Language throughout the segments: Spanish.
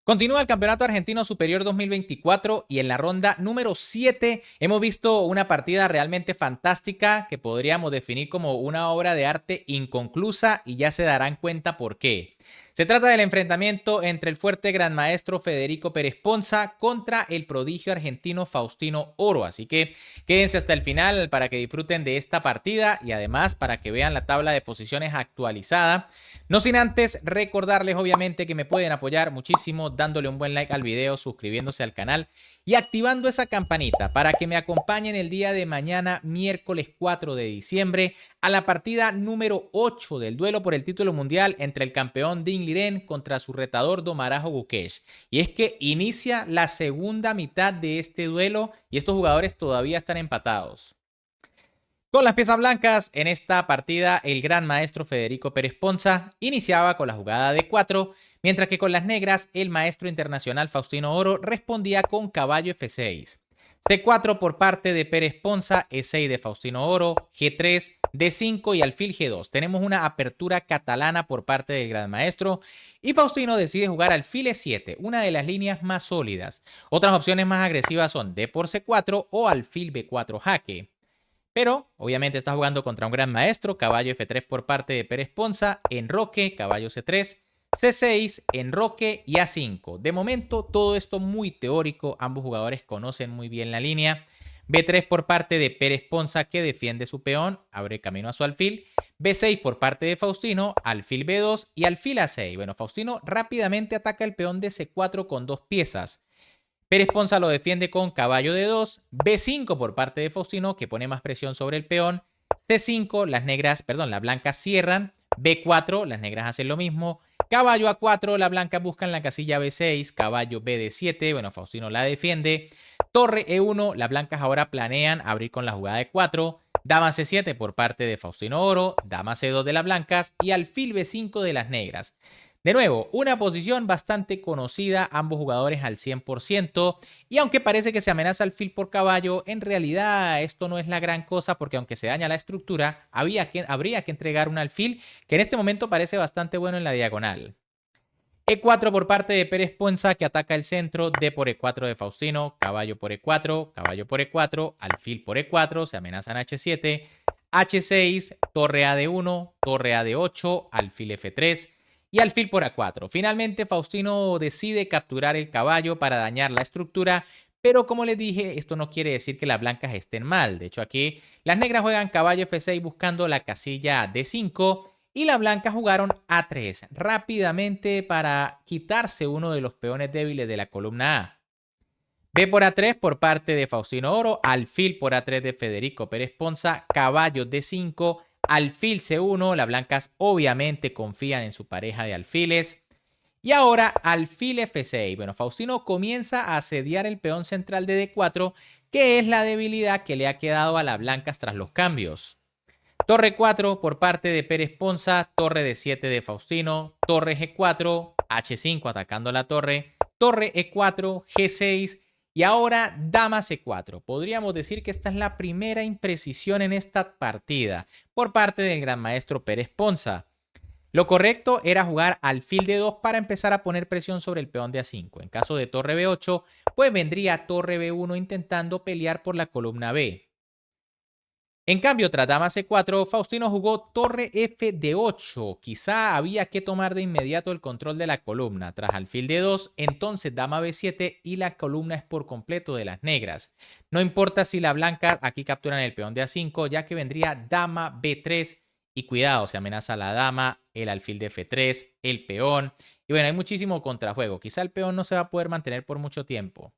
Continúa el Campeonato Argentino Superior 2024 y en la ronda número 7 hemos visto una partida realmente fantástica que podríamos definir como una obra de arte inconclusa y ya se darán cuenta por qué. Se trata del enfrentamiento entre el fuerte gran maestro Federico Pérez Ponza contra el prodigio argentino Faustino Oro. Así que quédense hasta el final para que disfruten de esta partida y además para que vean la tabla de posiciones actualizada. No sin antes recordarles obviamente que me pueden apoyar muchísimo dándole un buen like al video, suscribiéndose al canal y activando esa campanita para que me acompañen el día de mañana, miércoles 4 de diciembre, a la partida número 8 del duelo por el título mundial entre el campeón Ding Liren contra su retador Domarajo Gukesh. Y es que inicia la segunda mitad de este duelo y estos jugadores todavía están empatados. Con las piezas blancas, en esta partida el gran maestro Federico Pérez Ponza iniciaba con la jugada de 4, mientras que con las negras el maestro internacional Faustino Oro respondía con caballo F6. C4 por parte de Pérez Ponza, E6 de Faustino Oro, G3, D5 y alfil G2. Tenemos una apertura catalana por parte del gran maestro y Faustino decide jugar alfil E7, una de las líneas más sólidas. Otras opciones más agresivas son D por C4 o alfil B4 jaque. Pero, obviamente, está jugando contra un gran maestro, caballo F3 por parte de Pérez Ponza, enroque, caballo C3, C6, enroque y A5. De momento, todo esto muy teórico, ambos jugadores conocen muy bien la línea. B3 por parte de Pérez Ponza, que defiende su peón, abre camino a su alfil. B6 por parte de Faustino, alfil B2 y alfil A6. Bueno, Faustino rápidamente ataca el peón de C4 con dos piezas. Pérez Ponza lo defiende con caballo de 2, B5 por parte de Faustino, que pone más presión sobre el peón, C5, las blancas cierran, B4, las negras hacen lo mismo, caballo A4, las blancas buscan la casilla B6, caballo BD7, bueno, Faustino la defiende, torre E1, las blancas ahora planean abrir con la jugada de 4, dama C7 por parte de Faustino Oro, dama C2 de las blancas y alfil B5 de las negras. De nuevo, una posición bastante conocida, ambos jugadores al 100%, y aunque parece que se amenaza alfil por caballo, en realidad esto no es la gran cosa porque aunque se daña la estructura, habría que entregar un alfil que en este momento parece bastante bueno en la diagonal. E4 por parte de Pérez Ponza que ataca el centro, D por E4 de Faustino, caballo por E4, caballo por E4, alfil por E4, se amenazan H7, H6, torre A de 1, torre A de 8, alfil F3 y alfil por A4. Finalmente Faustino decide capturar el caballo para dañar la estructura, pero como les dije, esto no quiere decir que las blancas estén mal. De hecho aquí las negras juegan caballo F6 buscando la casilla D5 y las blancas jugaron A3 rápidamente para quitarse uno de los peones débiles de la columna A. B por A3 por parte de Faustino Oro, alfil por A3 de Federico Pérez Ponza, caballo D5, alfil C1, las blancas obviamente confían en su pareja de alfiles. Y ahora alfil F6. Bueno, Faustino comienza a asediar el peón central de D4, que es la debilidad que le ha quedado a las blancas tras los cambios. Torre 4 por parte de Pérez Ponza, torre de 7 de Faustino, torre G4, H5 atacando la torre E4, G6 y ahora dama C4. Podríamos decir que esta es la primera imprecisión en esta partida por parte del gran maestro Pérez Ponza. Lo correcto era jugar alfil de 2 para empezar a poner presión sobre el peón de A5. En caso de torre B8, pues vendría torre B1 intentando pelear por la columna B. En cambio, tras dama C4, Faustino jugó torre F de 8. Quizá había que tomar de inmediato el control de la columna. Tras alfil de 2, entonces dama B7 y la columna es por completo de las negras. No importa si la blanca aquí capturan el peón de A5, ya que vendría dama B3 y cuidado, se amenaza la dama, el alfil de F3, el peón. Y bueno, hay muchísimo contrajuego. Quizá el peón no se va a poder mantener por mucho tiempo.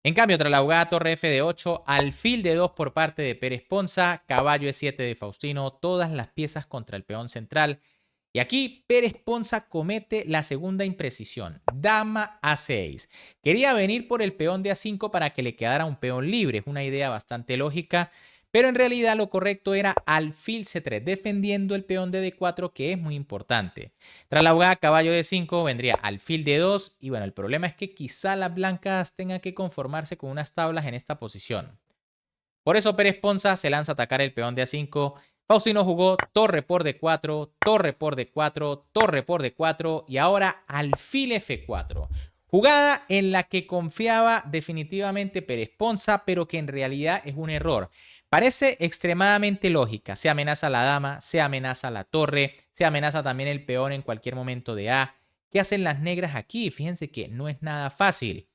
En cambio, tras la jugada torre F de 8, alfil de 2 por parte de Pérez Ponza, caballo E7 de Faustino, todas las piezas contra el peón central. Y aquí Pérez Ponza comete la segunda imprecisión, dama A6. Quería venir por el peón de A5 para que le quedara un peón libre, es una idea bastante lógica, pero en realidad lo correcto era alfil C3, defendiendo el peón de D4, que es muy importante. Tras la jugada caballo D5 vendría alfil D2 y bueno, el problema es que quizá las blancas tengan que conformarse con unas tablas en esta posición. Por eso Pérez Ponza se lanza a atacar el peón de A5 Faustino jugó torre por D4, torre por D4, torre por D4 y ahora alfil F4. Jugada en la que confiaba definitivamente Pérez Ponza, pero que en realidad es un error. Parece extremadamente lógica. Se amenaza la dama, se amenaza la torre, se amenaza también el peón en cualquier momento de A. ¿Qué hacen las negras aquí? Fíjense que no es nada fácil.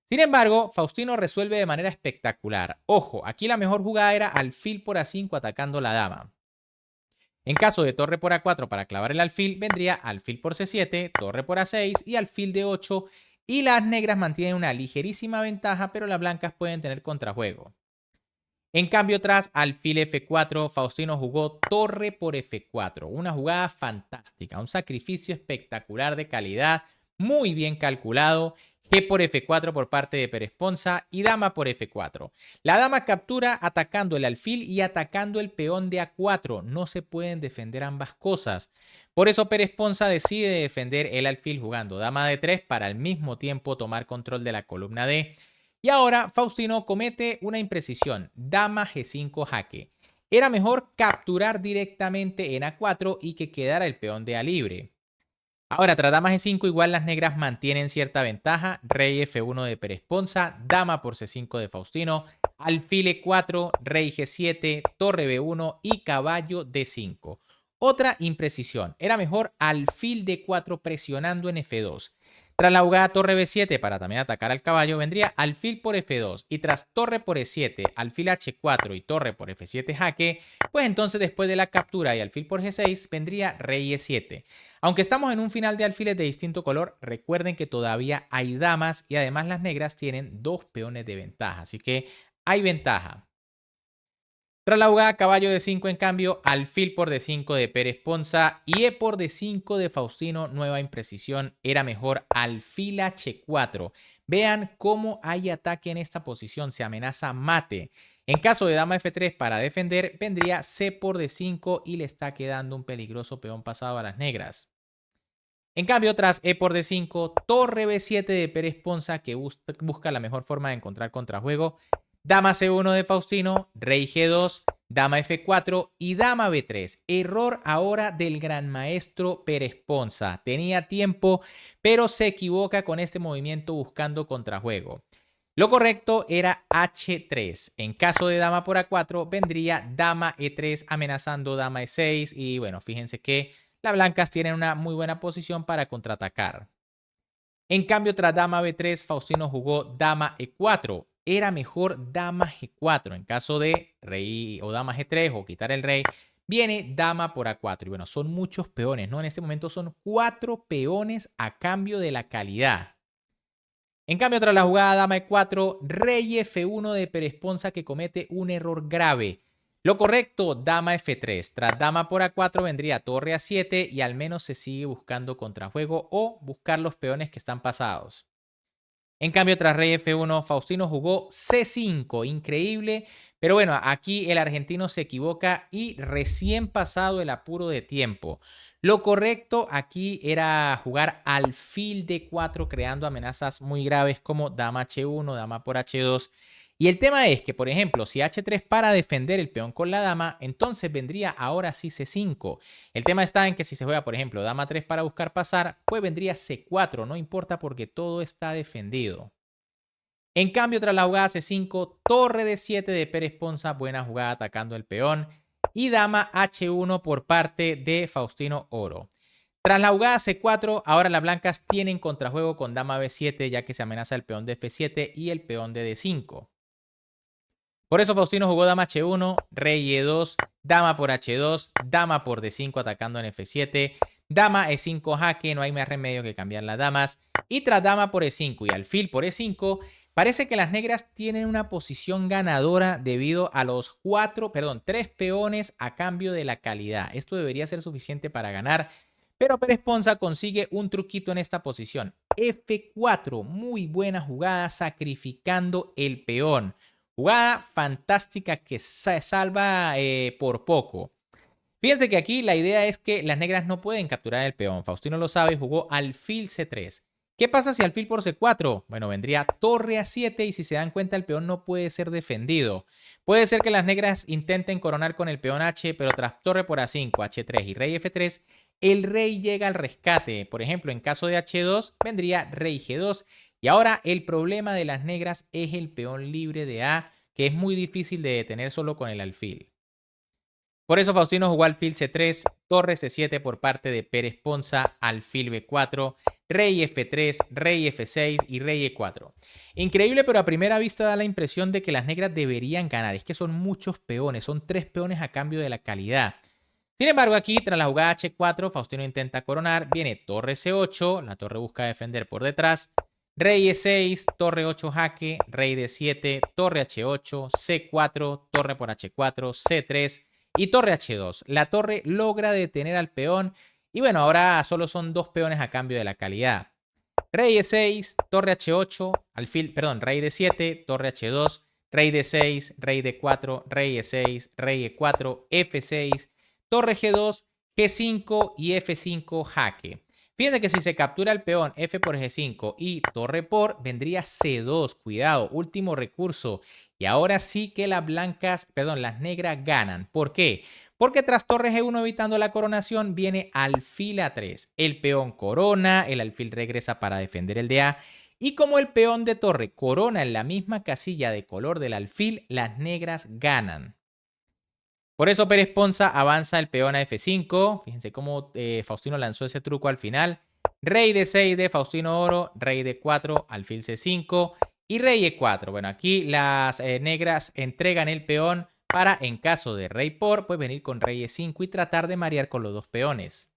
Sin embargo, Faustino resuelve de manera espectacular. Ojo, aquí la mejor jugada era alfil por A5 atacando la dama. En caso de torre por A4 para clavar el alfil, vendría alfil por C7, torre por A6 y alfil de 8. Y las negras mantienen una ligerísima ventaja, pero las blancas pueden tener contrajuego. En cambio, tras alfil F4, Faustino jugó torre por F4. Una jugada fantástica, un sacrificio espectacular de calidad, muy bien calculado. G por F4 por parte de Pérez Ponza y dama por F4. La dama captura atacando el alfil y atacando el peón de A4. No se pueden defender ambas cosas. Por eso Pérez Ponza decide defender el alfil jugando dama de 3 para al mismo tiempo tomar control de la columna D. Y ahora Faustino comete una imprecisión, dama G5 jaque. Era mejor capturar directamente en A4 y que quedara el peón de A libre. Ahora, tras dama G5, igual las negras mantienen cierta ventaja. Rey F1 de Pérez Ponza, dama por C5 de Faustino, alfil E4, rey G7, torre B1 y caballo D5. Otra imprecisión. Era mejor alfil D4 presionando en F2. Tras la jugada torre B7 para también atacar al caballo, vendría alfil por F2 y tras torre por E7, alfil H4 y torre por F7 jaque, pues entonces después de la captura y alfil por G6 vendría rey E7. Aunque estamos en un final de alfiles de distinto color, recuerden que todavía hay damas y además las negras tienen 2 peones de ventaja, así que hay ventaja. Tras la jugada caballo de 5, en cambio, alfil por D5 de Pérez Ponza y E por D5 de Faustino, nueva imprecisión, era mejor alfil H4. Vean cómo hay ataque en esta posición, se amenaza mate. En caso de dama F3 para defender, vendría C por D5 y le está quedando un peligroso peón pasado a las negras. En cambio, tras E por D5, torre B7 de Pérez Ponza que busca la mejor forma de encontrar contrajuego. Dama C1 de Faustino, rey G2, dama F4 y dama B3. Error ahora del gran maestro Pérez Ponza. Tenía tiempo, pero se equivoca con este movimiento buscando contrajuego. Lo correcto era H3. En caso de dama por A4, vendría dama E3 amenazando dama E6. Y bueno, fíjense que las blancas tienen una muy buena posición para contraatacar. En cambio, tras dama B3, Faustino jugó dama E4. Era mejor dama G4. En caso de rey o dama G3 o quitar el rey, viene dama por A4. Y bueno, son muchos peones, ¿no? En este momento son 4 peones a cambio de la calidad. En cambio, tras la jugada dama E4, rey F1 de Pérez Ponza que comete un error grave. Lo correcto, dama F3. Tras dama por A4 vendría torre A7 y al menos se sigue buscando contrajuego o buscar los peones que están pasados. En cambio, tras rey F1, Faustino jugó C5. Increíble. Pero bueno, aquí el argentino se equivoca y recién pasado el apuro de tiempo. Lo correcto aquí era jugar alfil D4 creando amenazas muy graves como dama H1, dama por H2. Y el tema es que, por ejemplo, si H3 para defender el peón con la dama, entonces vendría ahora sí C5. El tema está en que si se juega, por ejemplo, dama 3 para buscar pasar, pues vendría C4, no importa porque todo está defendido. En cambio, tras la jugada C5, torre D7 de Pérez Ponza, buena jugada atacando el peón, y dama H1 por parte de Faustino Oro. Tras la jugada C4, ahora las blancas tienen contrajuego con dama B7, ya que se amenaza el peón de F7 y el peón de D5. Por eso Faustino jugó dama H1, rey E2, dama por H2, dama por D5 atacando en F7, dama E5 jaque, no hay más remedio que cambiar las damas. Y tras dama por E5 y alfil por E5, parece que las negras tienen una posición ganadora debido a los 3 peones a cambio de la calidad. Esto debería ser suficiente para ganar, pero Pérez Ponza consigue un truquito en esta posición. F4, muy buena jugada sacrificando el peón. Jugada fantástica que se salva por poco. Fíjense que aquí la idea es que las negras no pueden capturar el peón. Faustino lo sabe y jugó alfil C3. ¿Qué pasa si alfil por C4? Bueno, vendría torre A7 y si se dan cuenta el peón no puede ser defendido. Puede ser que las negras intenten coronar con el peón H, pero tras torre por A5, H3 y rey F3, el rey llega al rescate. Por ejemplo, en caso de H2 vendría rey G2. Y ahora el problema de las negras es el peón libre de A, que es muy difícil de detener solo con el alfil. Por eso Faustino jugó alfil C3, torre C7 por parte de Pérez Ponza, alfil B4, rey F3, rey F6 y rey E4. Increíble, pero a primera vista da la impresión de que las negras deberían ganar. Es que son muchos peones, son 3 peones a cambio de la calidad. Sin embargo, aquí, tras la jugada H4, Faustino intenta coronar, viene torre C8, la torre busca defender por detrás, rey E6, torre 8 jaque, rey D7, torre H8, C4, torre por H4, C3 y torre H2. La torre logra detener al peón y bueno, ahora solo son 2 peones a cambio de la calidad. Rey E6, torre H8, alfil, perdón, rey D7, torre H2, rey D6, rey D4, rey E6, rey E4, F6, torre G2, G5 y F5 jaque. Fíjense que si se captura el peón F por G5 y torre por, vendría C2. Cuidado, último recurso. Y ahora sí que las blancas, perdón, las negras ganan. ¿Por qué? Porque tras torre G1 evitando la coronación viene alfil A3. El peón corona, el alfil regresa para defender el de A. Y como el peón de torre corona en la misma casilla de color del alfil, las negras ganan. Por eso Pérez Ponza avanza el peón a F5. Fíjense cómo Faustino lanzó ese truco al final. Rey D6 de Faustino Oro, rey D4, alfil C5 y rey E4. Bueno, aquí las negras entregan el peón para, en caso de rey por, pues venir con rey E5 y tratar de marear con los dos peones.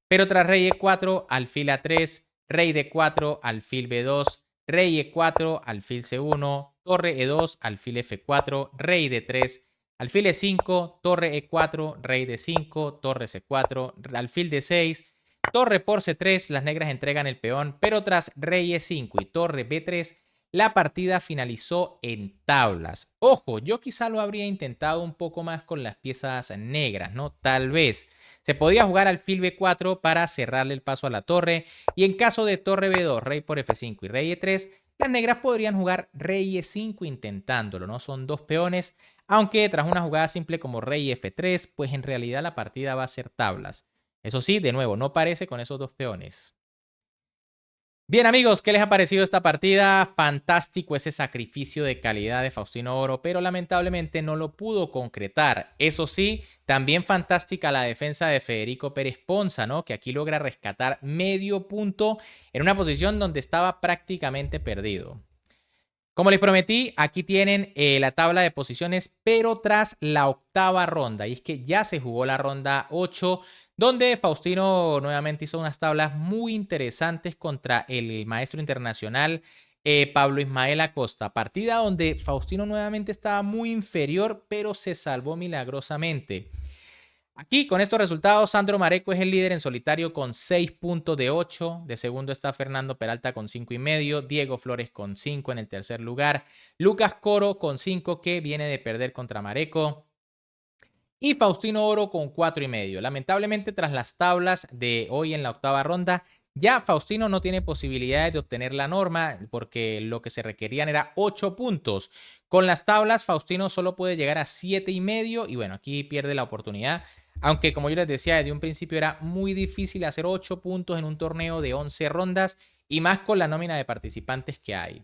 Pero tras rey E4, alfil A3, rey D4, alfil B2, rey E4, alfil C1, torre E2, alfil F4, rey D3, alfil E5, torre E4, rey D5, torre C4, alfil D6, torre por C3, las negras entregan el peón, pero tras rey E5 y torre B3, la partida finalizó en tablas. Ojo, yo quizá lo habría intentado un poco más con las piezas negras, ¿no? Tal vez. Se podía jugar alfil B4 para cerrarle el paso a la torre y en caso de torre B2, rey por F5 y rey E3, las negras podrían jugar rey E5 intentándolo, ¿no? Son 2 peones, aunque tras una jugada simple como rey F3, pues en realidad la partida va a ser tablas. Eso sí, de nuevo, no parece con esos 2 peones. Bien amigos, ¿qué les ha parecido esta partida? Fantástico ese sacrificio de calidad de Faustino Oro, pero lamentablemente no lo pudo concretar. Eso sí, también fantástica la defensa de Federico Pérez Ponza, ¿no? Que aquí logra rescatar medio punto en una posición donde estaba prácticamente perdido. Como les prometí, aquí tienen la tabla de posiciones, pero tras la octava ronda. Y es que ya se jugó la ronda 8, donde Faustino nuevamente hizo unas tablas muy interesantes contra el maestro internacional Pablo Ismael Acosta. Partida donde Faustino nuevamente estaba muy inferior, pero se salvó milagrosamente. Aquí, con estos resultados, Sandro Mareco es el líder en solitario con 6 puntos de 8. De segundo está Fernando Peralta con 5,5. Diego Flores con 5 en el tercer lugar. Lucas Coro con 5, que viene de perder contra Mareco. Y Faustino Oro con 4,5. Lamentablemente, tras las tablas de hoy en la octava ronda, ya Faustino no tiene posibilidades de obtener la norma porque lo que se requerían era 8 puntos. Con las tablas, Faustino solo puede llegar a 7,5 y bueno, aquí pierde la oportunidad. Aunque como yo les decía desde un principio era muy difícil hacer 8 puntos en un torneo de 11 rondas y más con la nómina de participantes que hay.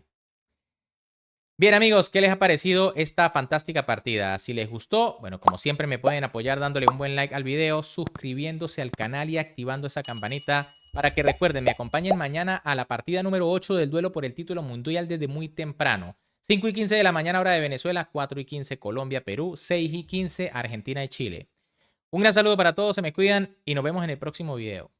Bien amigos, ¿qué les ha parecido esta fantástica partida? Si les gustó, bueno, como siempre me pueden apoyar dándole un buen like al video, suscribiéndose al canal y activando esa campanita para que recuerden, me acompañen mañana a la partida número 8 del duelo por el título mundial desde muy temprano. 5:15 de la mañana hora de Venezuela, 4:15 Colombia, Perú, 6:15 Argentina y Chile. Un gran saludo para todos, se me cuidan y nos vemos en el próximo video.